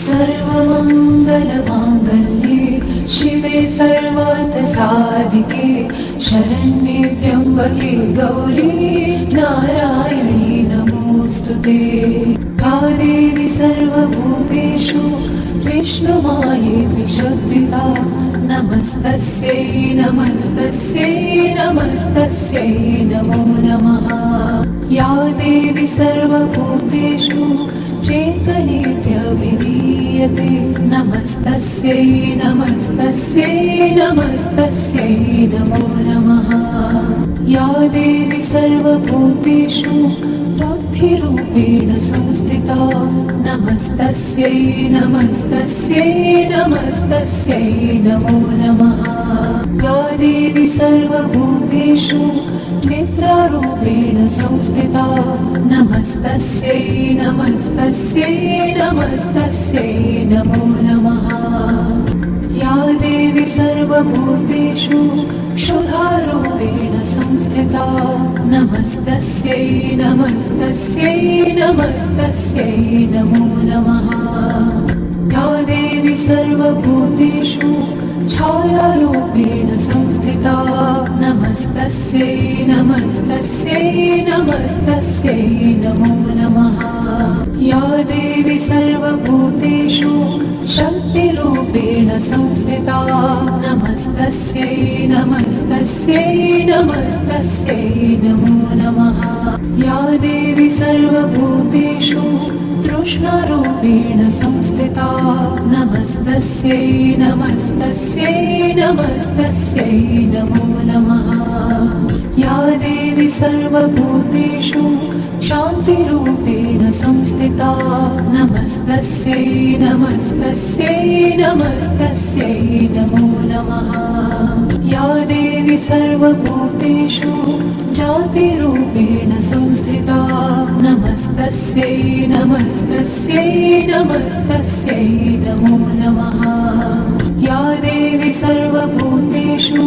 सर्वमङ्गलमाङ्गल्ये शिवे सर्वार्थसाधिके शरण्ये त्र्यम्बके गौरी नारायणी नमोऽस्तुते। या देवी सर्वभूतेषु विष्णुमायेति शब्दिता नमस्तस्यै नमस्तस्यै नमस्तस्यै नमो नमः। या देवी सर्वभूतेषु चेतनेत्यभिधीयते नमस्तस्यै नमस्तस्यै नमस्तस्यै नमो नमः। या देवी सर्वभूतेषु बुद्धिरूपेण संस्थिता नमस्तस्यै नमस्तस्यै नमस्तस्यै नमो नमः। या देवी सर्वभूतेषु निद्रारूपेण संस्थिता नमस्तस्यै नमस्तस्यै नमस्तस्यै नमो नमः। या देवी सर्वभूतेषु क्षुधारूपेण संस्थिता नमस्तस्यै नमस्तस्यै नमस्तस्यै नमो नमः। या देवी सर्वभूतेषु छायारूपेण संस्थिता नमस्तस्यै नमस्तस्यै नमस्तस्यै नमो नमः। या देवी सर्वभूतेषु शक्तिरूपेण संस्थिता नमस्तस्यै नमस्तस्यै नमस्तस्यै नमो नमः। या देवी सर्वभूतेषु तृष्णारूपेण संस्थिता नमस्तस्यै नमस्तस्यै नमस्तस्यै नमो नमः। या देवी सर्वभूतेषु शान्तिरूपेण संस्थिता नमस्तस्यै नमस्तस्यै नमस्तस्यै नमो नमः। या देवी सर्वभूतेषु जातिरूपेण संस्थिता नमस्तस्यै नमस्तस्यै नमस्तस्यै नमो नमः। या देवी सर्वभूतेषु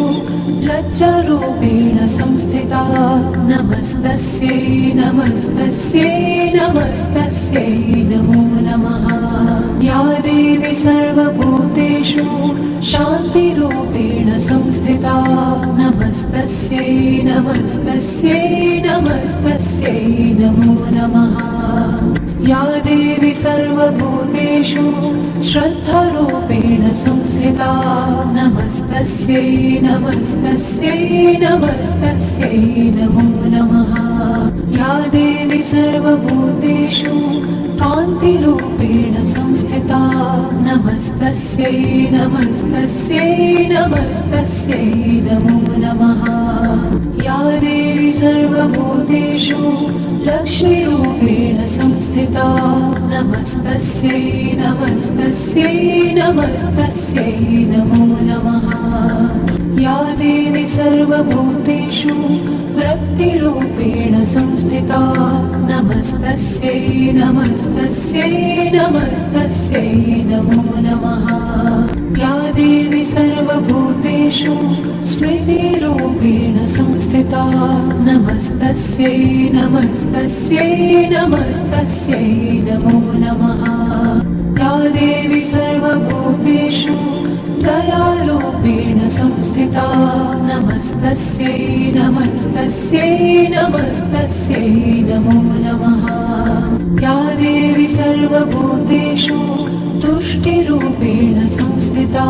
लज्जारूपेण संस्थिता नमस्तस्यै नमस्तस्यै नमस्तस्यै नमो नमः। या देवी सर्वभूतेषु शान्तिरूपेण संस्थिता नमस्तस्यै नमस्तस्यै नमस्तस्यै नमो नमः। या देवी सर्वभूतेषु श्रद्धारूपेण संस्थिता नमस्तस्यै नमस्तस्यै नमस्तस्यै नमो नमः। या देवी सर्वभूतेषु कान्तिरूपेण संस्थिता नमस्तस्यै नमस्तस्यै नमस्तस्यै नमो नमः। या देवी सर्वभूतेषु लक्ष्मीरूपेण संस्थिता नमस्तस्यै नमस्तस्यै नमस्तस्यै नमो नमः। या देवी सर्वभूतेषु वृत्तिरूपेण संस्थिता नमस्तस्यै नमस्तस्यै नमस्तस्यै नमो नमः। या देवी सर्वभूतेषु स्मृतिरूपेण संस्थिता नमस्तस्यै नमस्तस्यै नमस्तस्यै नमो नमः। या देवी सर्वभूतेषु दयारूपेण संस्थिता नमस्तस्यै नमस्तस्यै नमस्तस्यै नमो नमः। या देवी सर्वभूतेषु तुष्टिरूपेण संस्थिता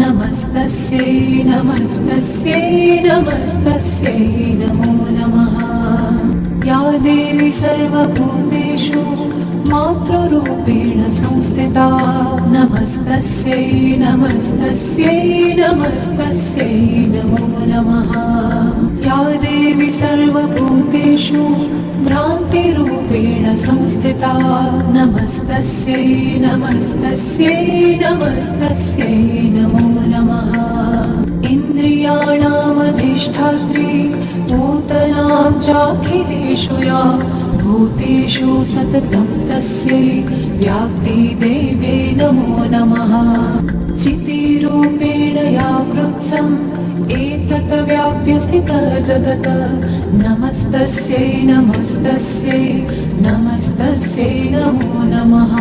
नमस्तस्यै नमस्तस्यै नमस्तस्यै नमो नमः। या देवी सर्वभूतेषु मातृरूपेण संस्थिता नमस्तस्यै नमस्तस्यै नमस्तस्यै नमो नमः। या देवी सर्वभूतेषु भ्रान्तिरूपेण संस्थिता नमस्तस्यै नमस्तस्यै नमस्तस्यै नमो नमः। इन्द्रियाणामधिष्ठात्री भूतनां चाखिलेषु या भूतेषु सततं तस्यै व्याप्तिदेवे नमो नमः। चितिरूपेण या कृत्स्नम् एतत् व्याप्य स्थितः जगत् नमस्तस्यै नमस्तस्यै नमस्तस्यै नमो नमः।